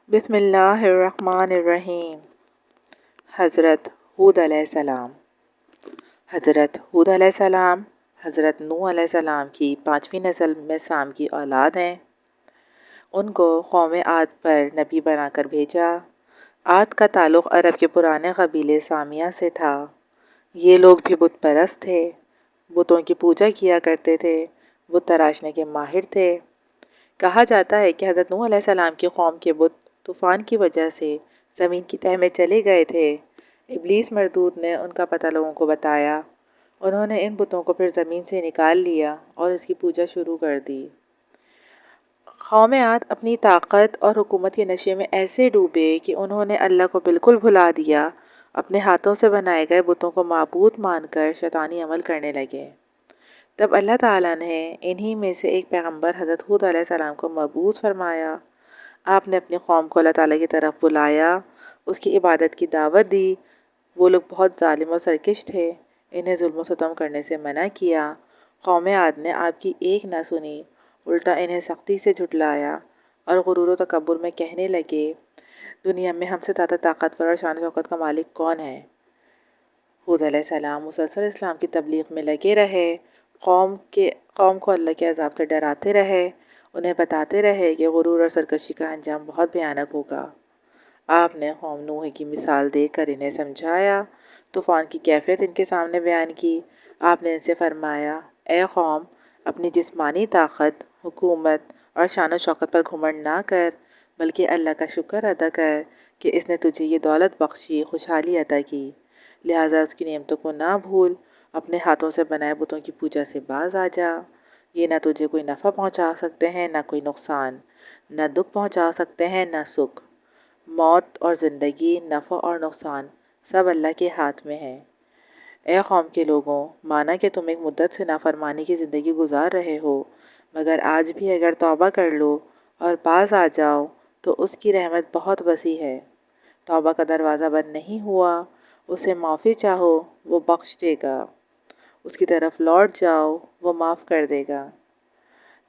بسم اللہ الرحمن الرحیم۔ حضرت ہود علیہ السلام۔ حضرت ہود علیہ السلام حضرت نوح علیہ السلام کی 5ویں نسل میں سام کی اولاد ہیں۔ ان کو قوم عاد پر نبی بنا کر بھیجا۔ عاد کا تعلق عرب کے پرانے قبیلے سامیہ سے تھا۔ یہ لوگ بھی بت پرست تھے، بتوں کی پوجا کیا کرتے تھے، بت تراشنے کے ماہر تھے۔ کہا جاتا ہے کہ حضرت نوح علیہ السلام کی قوم کے بت طوفان کی وجہ سے زمین کی تہہ میں چلے گئے تھے۔ ابلیس مردود نے ان کا پتہ لوگوں کو بتایا۔ انہوں نے ان بتوں کو پھر زمین سے نکال لیا اور اس کی پوجا شروع کر دی۔ قوم عاد اپنی طاقت اور حکومت کے نشے میں ایسے ڈوبے کہ انہوں نے اللہ کو بالکل بھلا دیا۔ اپنے ہاتھوں سے بنائے گئے بتوں کو معبود مان کر شیطانی عمل کرنے لگے۔ تب اللہ تعالیٰ نے انہی میں سے ایک پیغمبر حضرت ہود علیہ السلام کو مبعوث فرمایا۔ آپ نے اپنی قوم کو اللہ تعالیٰ کی طرف بلایا، اس کی عبادت کی دعوت دی۔ وہ لوگ بہت ظالم و سرکش تھے، انہیں ظلم و ستم کرنے سے منع کیا۔ قوم عاد نے آپ کی ایک نہ سنی، الٹا انہیں سختی سے جھٹلایا اور غرور و تکبر میں کہنے لگے، دنیا میں ہم سے زیادہ طاقتور اور شان و شوکت کا مالک کون ہے؟ ہود علیہ السلام مسلسل اسلام کی تبلیغ میں لگے رہے، قوم کو اللہ کے عذاب سے ڈراتے رہے، انہیں بتاتے رہے کہ غرور اور سرکشی کا انجام بہت بھیانک ہوگا۔ آپ نے قوم نوح کی مثال دے کر انہیں سمجھایا، طوفان کی کیفیت ان کے سامنے بیان کی۔ آپ نے ان سے فرمایا، اے قوم، اپنی جسمانی طاقت، حکومت اور شان و شوکت پر گھمنڈ نہ کر، بلکہ اللہ کا شکر ادا کر کہ اس نے تجھے یہ دولت بخشی، خوشحالی عطا کی۔ لہٰذا اس کی نعمتوں کو نہ بھول، اپنے ہاتھوں سے بنائے بتوں کی پوجا سے باز آ جا۔ یہ نہ تجھے کوئی نفع پہنچا سکتے ہیں نہ کوئی نقصان، نہ دکھ پہنچا سکتے ہیں نہ سکھ۔ موت اور زندگی، نفع اور نقصان سب اللہ کے ہاتھ میں ہے۔ اے قوم کے لوگوں، مانا کہ تم ایک مدت سے نافرمانی کی زندگی گزار رہے ہو، مگر آج بھی اگر توبہ کر لو اور باز آ جاؤ تو اس کی رحمت بہت وسیع ہے۔ توبہ کا دروازہ بند نہیں ہوا، اسے معافی چاہو وہ بخش دے گا، اس کی طرف لوٹ جاؤ وہ معاف کر دے گا۔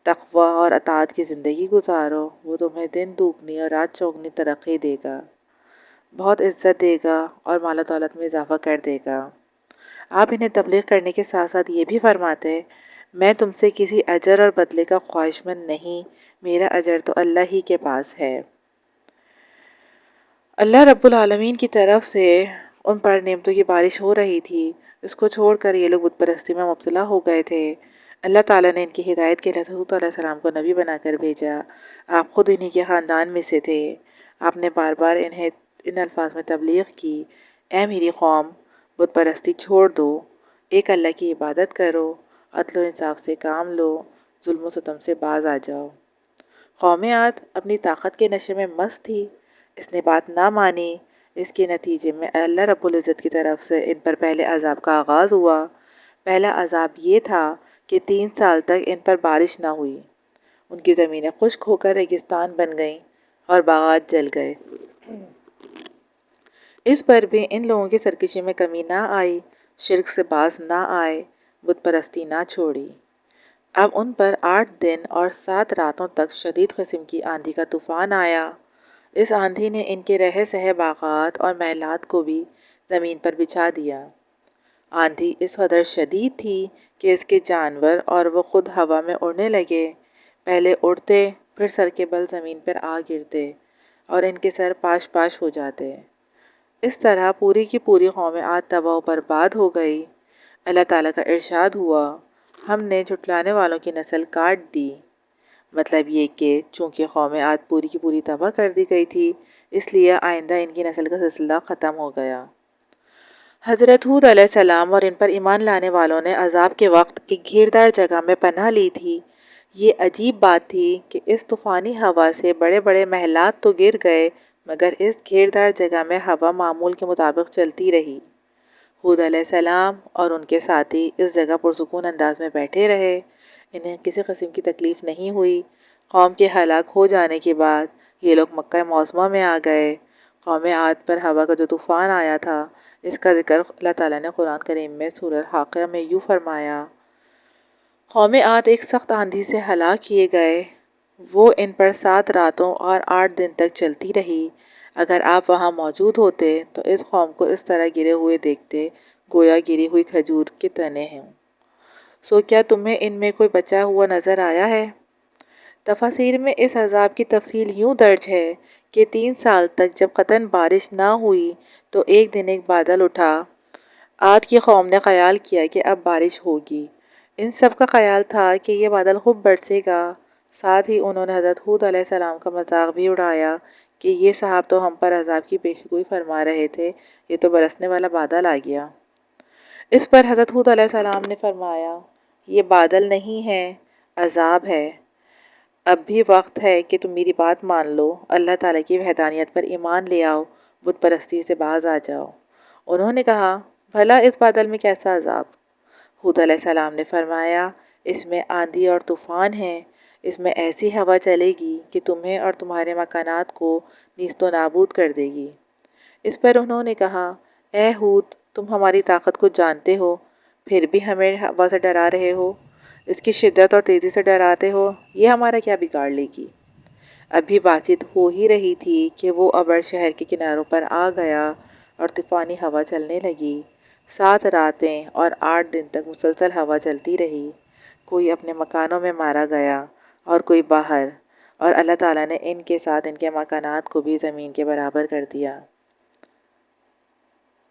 تقوی اور اطاعت کی زندگی گزارو، وہ تمہیں دن دوگنی اور رات چوگنی ترقی دے گا، بہت عزت دے گا اور مال و دولت میں اضافہ کر دے گا۔ آپ انہیں تبلیغ کرنے کے ساتھ ساتھ یہ بھی فرماتے، میں تم سے کسی اجر اور بدلے کا خواہشمند نہیں، میرا اجر تو اللہ ہی کے پاس ہے۔ اللہ رب العالمین کی طرف سے ان پر نعمتوں کی بارش ہو رہی تھی، اس کو چھوڑ کر یہ لوگ بت پرستی میں مبتلا ہو گئے تھے۔ اللہ تعالیٰ نے ان کی ہدایت کے لیے حضرت علیہ السلام کو نبی بنا کر بھیجا۔ آپ خود انہی کے خاندان میں سے تھے۔ آپ نے بار بار انہیں ان الفاظ میں تبلیغ کی، اے میری قوم، بت پرستی چھوڑ دو، ایک اللہ کی عبادت کرو، عدل و انصاف سے کام لو، ظلم و ستم سے باز آ جاؤ۔ قوم عاد اپنی طاقت کے نشے میں مست تھی، اس نے بات نہ مانی۔ اس کے نتیجے میں اللہ رب العزت کی طرف سے ان پر پہلے عذاب کا آغاز ہوا۔ پہلا عذاب یہ تھا کہ 3 سال تک ان پر بارش نہ ہوئی، ان کی زمینیں خشک ہو کر ریگستان بن گئیں اور باغات جل گئے۔ اس پر بھی ان لوگوں کی سرکشی میں کمی نہ آئی، شرک سے باز نہ آئے، بت پرستی نہ چھوڑی۔ اب ان پر 8 دن اور 7 راتوں تک شدید قسم کی آندھی کا طوفان آیا۔ اس آندھی نے ان کے رہے سہے باغات اور محلات کو بھی زمین پر بچھا دیا۔ آندھی اس قدر شدید تھی کہ اس کے جانور اور وہ خود ہوا میں اڑنے لگے، پہلے اڑتے پھر سر کے بل زمین پر آ گرتے اور ان کے سر پاش پاش ہو جاتے۔ اس طرح پوری کی پوری قوم عاد تباہ و برباد ہو گئی۔ اللہ تعالیٰ کا ارشاد ہوا، ہم نے جھٹلانے والوں کی نسل کاٹ دی۔ مطلب یہ کہ چونکہ قوم عاد پوری کی پوری تباہ کر دی گئی تھی، اس لیے آئندہ ان کی نسل کا سلسلہ ختم ہو گیا۔ حضرت ہود علیہ السلام اور ان پر ایمان لانے والوں نے عذاب کے وقت ایک گھیردار جگہ میں پناہ لی تھی۔ یہ عجیب بات تھی کہ اس طوفانی ہوا سے بڑے بڑے محلات تو گر گئے، مگر اس گھیردار جگہ میں ہوا معمول کے مطابق چلتی رہی۔ ہود علیہ السلام اور ان کے ساتھی اس جگہ پرسکون انداز میں بیٹھے رہے، انہیں کسی قسم کی تکلیف نہیں ہوئی۔ قوم کے ہلاک ہو جانے کے بعد یہ لوگ مکہ معظمہ میں آ گئے۔ قوم عاد پر ہوا کا جو طوفان آیا تھا، اس کا ذکر اللہ تعالیٰ نے قرآن کریم میں سورہ الحاقہ میں یوں فرمایا، قوم عاد ایک سخت آندھی سے ہلاک کیے گئے، وہ ان پر 7 راتوں اور 8 دن تک چلتی رہی۔ اگر آپ وہاں موجود ہوتے تو اس قوم کو اس طرح گرے ہوئے دیکھتے گویا گری ہوئی کھجور کے تنے ہوں۔ سو کیا تمہیں ان میں کوئی بچا ہوا نظر آیا ہے؟ تفاسیر میں اس عذاب کی تفصیل یوں درج ہے کہ 3 سال تک جب قطعاً بارش نہ ہوئی تو ایک دن ایک بادل اٹھا۔ عاد کی قوم نے خیال کیا کہ اب بارش ہوگی۔ ان سب کا خیال تھا کہ یہ بادل خوب برسے گا۔ ساتھ ہی انہوں نے حضرت ہود علیہ السلام کا مذاق بھی اڑایا کہ یہ صاحب تو ہم پر عذاب کی پیشگوئی فرما رہے تھے، یہ تو برسنے والا بادل آ گیا۔ اس پر حضرت ہود علیہ السلام نے فرمایا، یہ بادل نہیں ہے، عذاب ہے۔ اب بھی وقت ہے کہ تم میری بات مان لو، اللہ تعالیٰ کی وحدانیت پر ایمان لے آؤ، بت پرستی سے باز آ جاؤ۔ انہوں نے کہا، بھلا اس بادل میں کیسا عذاب؟ ہود علیہ السلام نے فرمایا، اس میں آندھی اور طوفان ہے، اس میں ایسی ہوا چلے گی کہ تمہیں اور تمہارے مکانات کو نیست و نابود کر دے گی۔ اس پر انہوں نے کہا، اے ہود، تم ہماری طاقت کو جانتے ہو، پھر بھی ہمیں ہوا سے ڈرا رہے ہو، اس کی شدت اور تیزی سے ڈراتے ہو، یہ ہمارا کیا بگاڑ لے گی؟ ابھی بات چیت ہو ہی رہی تھی کہ وہ ابر شہر کے کناروں پر آ گیا اور طوفانی ہوا چلنے لگی۔ 7 راتیں اور 8 دن تک مسلسل ہوا چلتی رہی۔ کوئی اپنے مکانوں میں مارا گیا اور کوئی باہر، اور اللہ تعالیٰ نے ان کے ساتھ ان کے مکانات کو بھی زمین کے برابر کر دیا۔